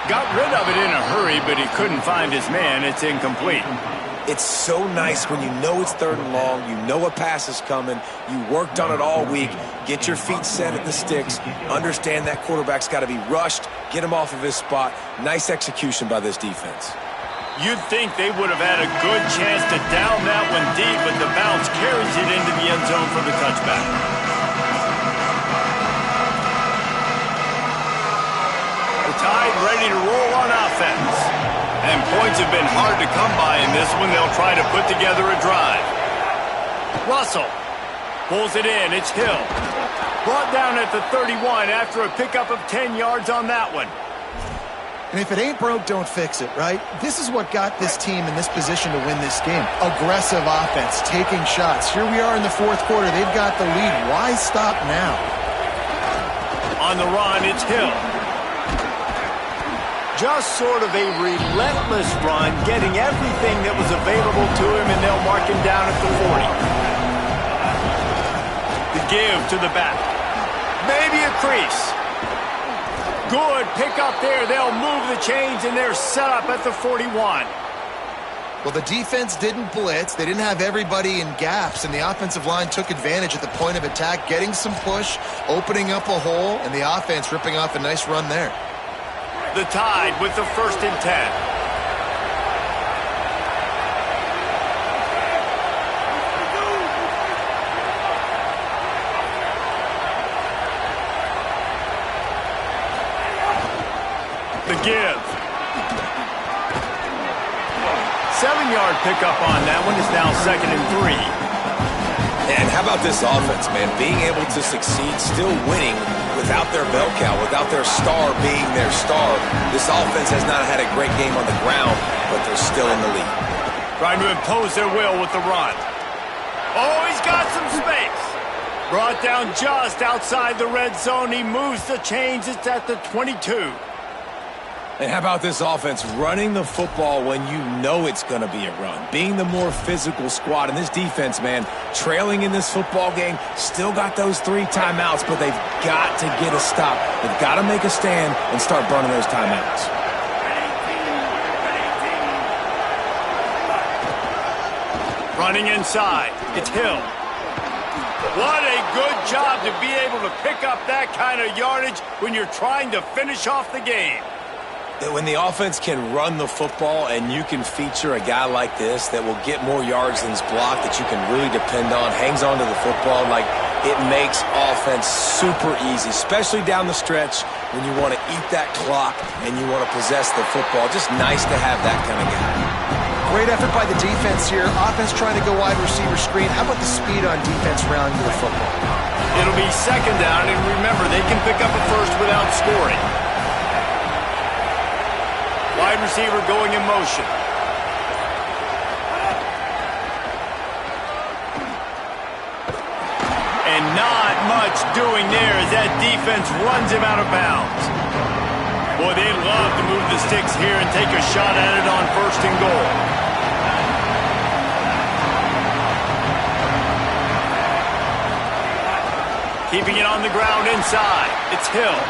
S1: Got rid of it in a hurry, but he couldn't find his man. It's incomplete.
S5: It's so nice when you know it's third and long, you know a pass is coming, you worked on it all week, get your feet set at the sticks, understand that quarterback's got to be rushed, get him off of his spot. Nice execution by this defense.
S1: You'd think they would have had a good chance to down that one deep, but the bounce carries it into the end zone for the touchback. The Tide ready to roll on offense. And points have been hard to come by in this one. They'll try to put together a drive. Russell pulls it in. It's Hill. Brought down at the 31 after a pickup of 10 yards on that one.
S4: And if it ain't broke, don't fix it, right? This is what got this team in this position to win this game. Aggressive offense, taking shots. Here we are in the fourth quarter. They've got the lead. Why stop now?
S1: On the run, it's Hill. Just sort of a relentless run, getting everything that was available to him, and they'll mark him down at the 40. The give to the back. Maybe a crease. Good pick up there. They'll move the chains, and they're set up at the 41.
S4: Well, the defense didn't blitz. They didn't have everybody in gaps, and the offensive line took advantage at the point of attack, getting some push, opening up a hole, and the offense ripping off a nice run there.
S1: The Tide with the 1st and 10. The give. 7-yard pickup on that one. Is now 2nd and 3.
S5: And how about this offense, man? Being able to succeed, still winning without their bell cow, without their star being their star. This offense has not had a great game on the ground, but they're still in the lead.
S1: Trying to impose their will with the run. Oh, he's got some space. Brought down just outside the red zone. He moves the chains. It's at the 22.
S5: And how about this offense running the football when you know it's going to be a run? Being the more physical squad. And this defense, man, trailing in this football game, still got those 3 timeouts, but they've got to get a stop. They've got to make a stand and start burning those timeouts.
S1: Running inside. It's Hill. What a good job to be able to pick up that kind of yardage when you're trying to finish off the game.
S5: When the offense can run the football and you can feature a guy like this that will get more yards than his block, that you can really depend on, hangs on to the football, like it makes offense super easy, especially down the stretch when you want to eat that clock and you want to possess the football. Just nice to have that kind of guy.
S4: Great effort by the defense here. Offense trying to go wide receiver screen. How about the speed on defense rounding the football?
S1: It'll be second down, and remember, they can pick up a first without scoring. Wide receiver going in motion. And not much doing there as that defense runs him out of bounds. Boy, they'd love to move the sticks here and take a shot at it on 1st and goal. Keeping it on the ground inside. It's Hill.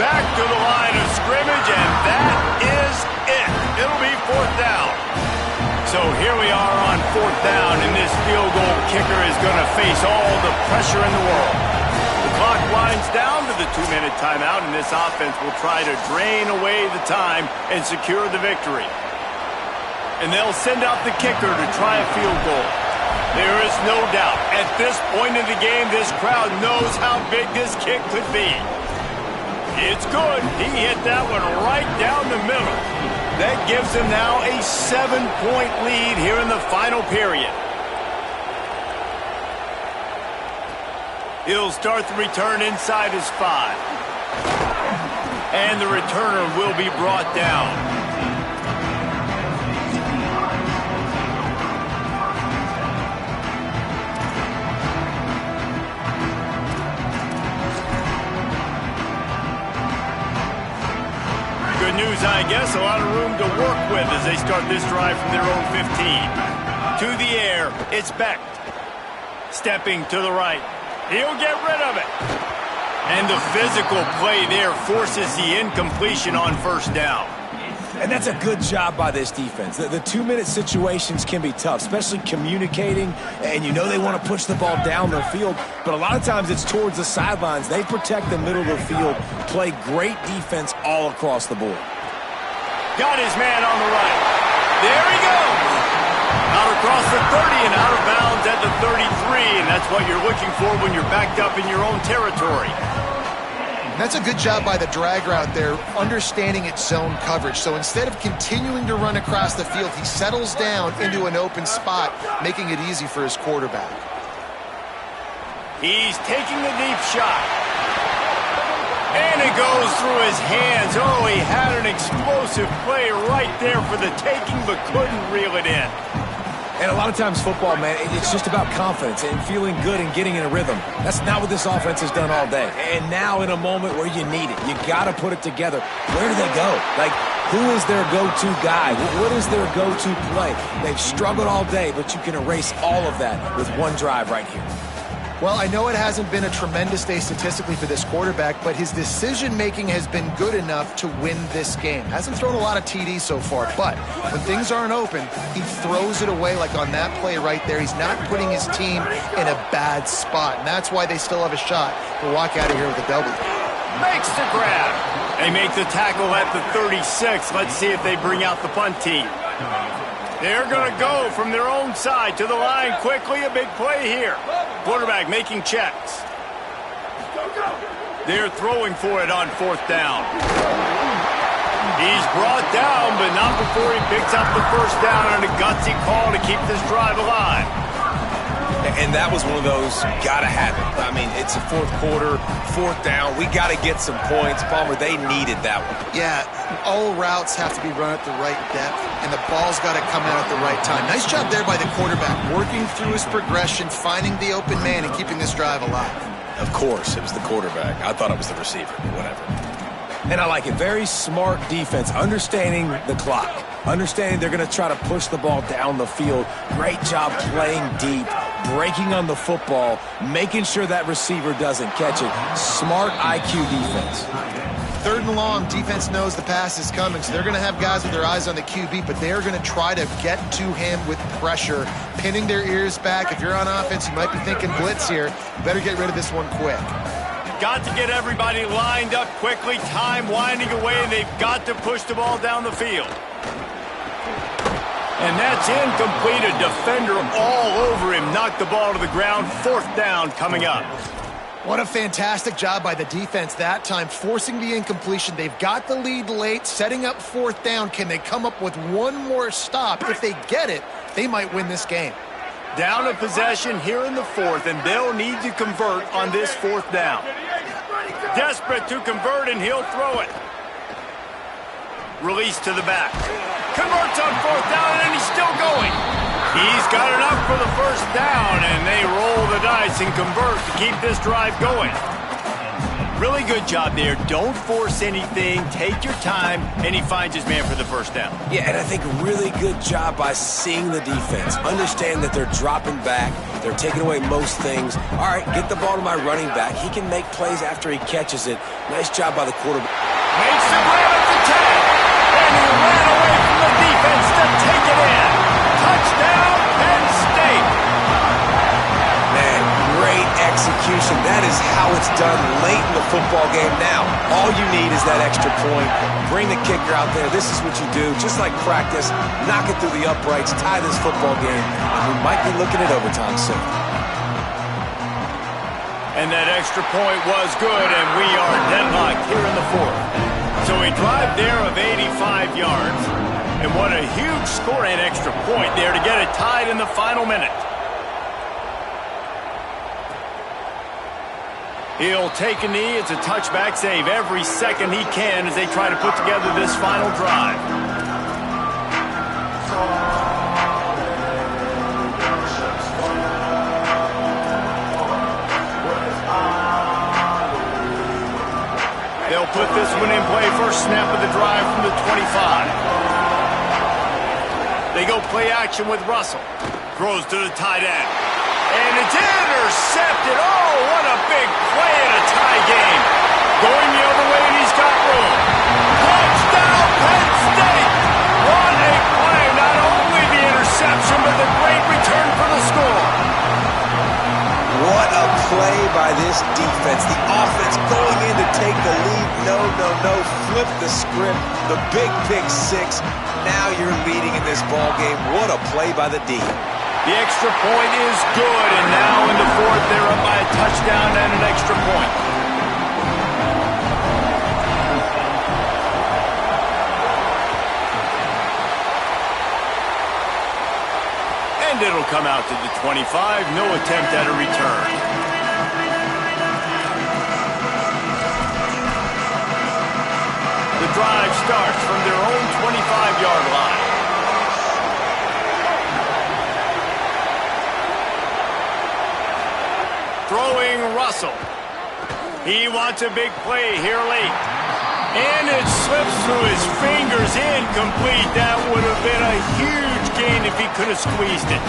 S1: Back to the line of scrimmage, and that is it. It'll be 4th down. So here we are on 4th down, and this field goal kicker is going to face all the pressure in the world. The clock winds down to the 2-minute timeout, and this offense will try to drain away the time and secure the victory. And they'll send out the kicker to try a field goal. There is no doubt, at this point in the game, this crowd knows how big this kick could be. It's good. He hit that one right down the middle. That gives them now a 7-point lead here in the final period. He'll start the return inside his 5. And the returner will be brought down. Good news, I guess. A lot of room to work with as they start this drive from their own 15. To the air, it's Beck. Stepping to the right. He'll get rid of it. And the physical play there forces the incompletion on 1st down.
S3: And that's a good job by this defense. The 2-minute situations can be tough, especially communicating, and you know they want to push the ball down the field, but a lot of times it's towards the sidelines. They protect the middle of the field, play great defense all across the board.
S1: Got his man on the right. There he goes. Out across the 30 and out of bounds at the 33, and that's what you're looking for when you're backed up in your own territory.
S4: That's a good job by the drag route there, understanding its zone coverage. So instead of continuing to run across the field, he settles down into an open spot, making it easy for his quarterback.
S1: He's taking the deep shot. And it goes through his hands. Oh, he had an explosive play right there for the taking, but couldn't reel it in.
S3: And a lot of times football, man, it's just about confidence and feeling good and getting in a rhythm. That's not what this offense has done all day. And now in a moment where you need it, you got to put it together. Where do they go? Like, who is their go-to guy? What is their go-to play? They've struggled all day, but you can erase all of that with one drive right here.
S4: Well, I know it hasn't been a tremendous day statistically for this quarterback, but his decision-making has been good enough to win this game. Hasn't thrown a lot of TDs so far, but when things aren't open, he throws it away like on that play right there. He's not putting his team in a bad spot, and that's why they still have a shot to walk out of here with a W.
S1: Makes the grab. They make the tackle at the 36. Let's see if they bring out the punt team. They're going to go from their own side to the line quickly. A big play here. Quarterback making checks. They're throwing for it on 4th down. He's brought down, but not before he picks up the 1st down and a gutsy call to keep this drive alive.
S5: And that was one of those, got to have it. I mean, it's a 4th quarter, 4th down. We got to get some points. Palmer, they needed that one.
S4: Yeah, all routes have to be run at the right depth, and the ball's got to come out at the right time. Nice job there by the quarterback, working through his progression, finding the open man, and keeping this drive alive.
S5: Of course, it was the quarterback. I thought it was the receiver, but whatever.
S3: And I like it. Very smart defense, understanding the clock, understanding they're going to try to push the ball down the field. Great job playing deep, breaking on the football, making sure that receiver doesn't catch it. Smart IQ defense.
S4: 3rd and long, defense knows the pass is coming, so they're going to have guys with their eyes on the QB, but they're going to try to get to him with pressure, pinning their ears back. If you're on offense, you might be thinking blitz here. You better get rid of this one quick.
S1: Got to get everybody lined up quickly. Time winding away, and they've got to push the ball down the field. And that's incomplete. A defender all over him. Knocked the ball to the ground. 4th down coming up.
S4: What a fantastic job by the defense that time, forcing the incompletion. They've got the lead late, setting up 4th down. Can they come up with one more stop? If they get it, they might win this game.
S1: Down a possession here in the 4th, and they'll need to convert on this 4th down. Desperate to convert, and he'll throw it. Release to the back. Converts on 4th down, and he's still going. He's got enough for the 1st down, and they roll the dice and convert to keep this drive going. Really good job there. Don't force anything. Take your time, and he finds his man for the 1st down.
S5: Yeah, and I think a really good job by seeing the defense. Understand that they're dropping back. They're taking away most things. All right, get the ball to my running back. He can make plays after he catches it. Nice job by the quarterback.
S1: Makes the grab at the 10, and he ran away from the defense to take it in. Touchdown, Penn State.
S5: Man, great execution. That is how it's done late in the football game now. All you need is that extra point. Bring the kicker out there. This is what you do. Just like practice, knock it through the uprights, tie this football game, and we might be looking at overtime soon.
S1: And that extra point was good, and we are deadlocked here in the 4th. So a drive there of 85 yards. And what a huge score and extra point there to get it tied in the final minute. He'll take a knee. It's a touchback save every second he can as they try to put together this final drive. They'll put this one in play. First snap of the drive from the 25. They go play action with Russell. Throws to the tight end. And it's intercepted. Oh, what a big play in a tie game. Going the other way, and he's got room. Touchdown, Penn State. What a play. Not only the interception, but the great return for the score.
S5: What a play by this defense. The offense going in to take the lead. No. Flip the script. The big pick 6. Now you're leading in this ball game. What a play by the D.
S1: The extra point is good, and now in the 4th, they're up by a touchdown and an extra point. And it'll come out to the 25. No attempt at a return. The drive starts from their own 25-yard line. Throwing Russell. He wants a big play here late. And it slips through his fingers, incomplete. That would have been a huge gain if he could have squeezed it.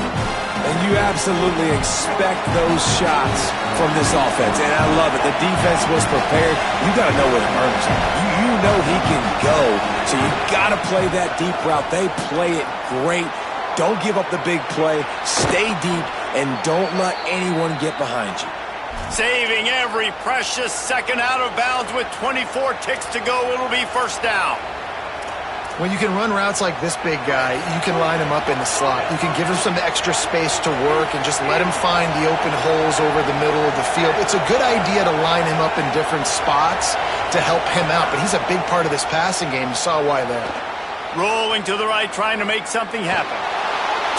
S5: And you absolutely expect those shots from this offense. And I love it. The defense was prepared. You got to know where the burners are. You know he can go. So you got to play that deep route. They play it great. Don't give up the big play. Stay deep. And don't let anyone get behind you.
S1: Saving every precious second out of bounds with 24 ticks to go. It'll be 1st down.
S4: When you can run routes like this big guy, you can line him up in the slot. You can give him some extra space to work and just let him find the open holes over the middle of the field. It's a good idea to line him up in different spots to help him out, but he's a big part of this passing game. You saw why there.
S1: Rolling to the right, trying to make something happen.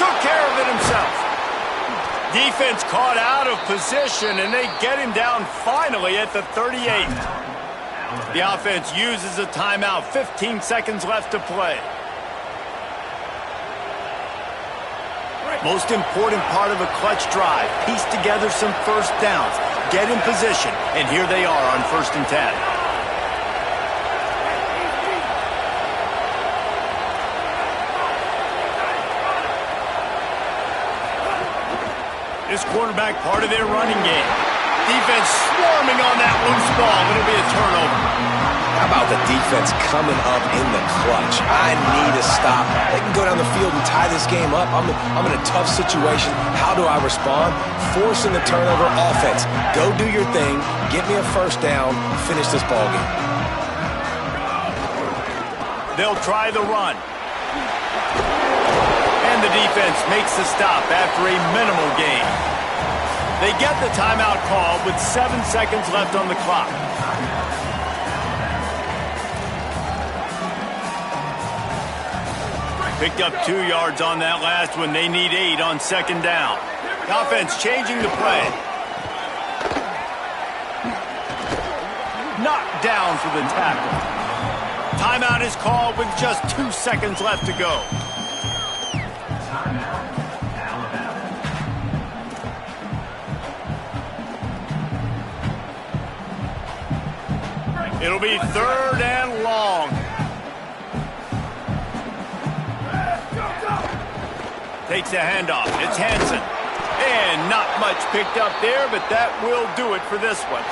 S1: Took care of it himself. Defense caught out of position, and they get him down finally at the 38. The offense uses a timeout. 15 seconds left to play. Most important part of a clutch drive. Piece together some 1st downs. Get in position, and here they are on 1st and 10. This quarterback part of their running game. Defense swarming on that loose ball. It'll be a turnover.
S5: How about the defense coming up in the clutch? I need a stop. They can go down the field and tie this game up. I'm in a tough situation. How do I respond? Forcing the turnover. Offense. Go do your thing. Get me a 1st down. Finish this ball game.
S1: They'll try the run. And the defense makes the stop after a minimal gain. They get the timeout called with 7 seconds left on the clock. Picked up 2 yards on that last one. They need 8 on second down. The offense changing the play. Knocked down for the tackle. Timeout is called with just 2 seconds left to go. It'll be 3rd and long. Takes a handoff. It's Hansen. And not much picked up there, but that will do it for this one.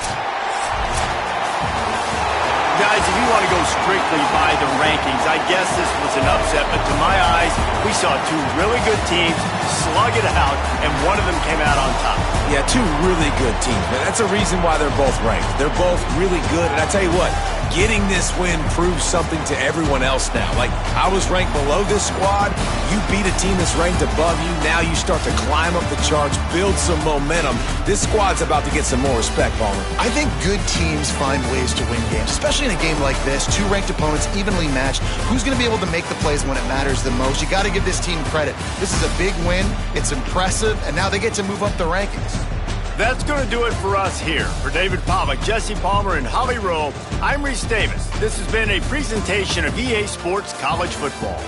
S1: Guys, if you want to go strictly by the rankings, I guess this was an upset, but to my eyes, we saw 2 really good teams slug it out, and one of them came out on top.
S3: Yeah, 2 really good teams, man. That's a reason why they're both ranked. They're both really good, and I tell you what, getting this win proves something to everyone else now. Like, I was ranked below this squad. You beat a team that's ranked above you. Now you start to climb up the charts, build some momentum. This squad's about to get some more respect, Palmer.
S4: I think good teams find ways to win games, especially in a game like this. 2 ranked opponents, evenly matched. Who's going to be able to make the plays when it matters the most? You got to give this team credit. This is a big win. It's impressive, and now they get to move up the rankings.
S1: That's going to do it for us here. For David Pollack, Jesse Palmer, and Holly Rowe, I'm Reese Davis. This has been a presentation of EA Sports College Football.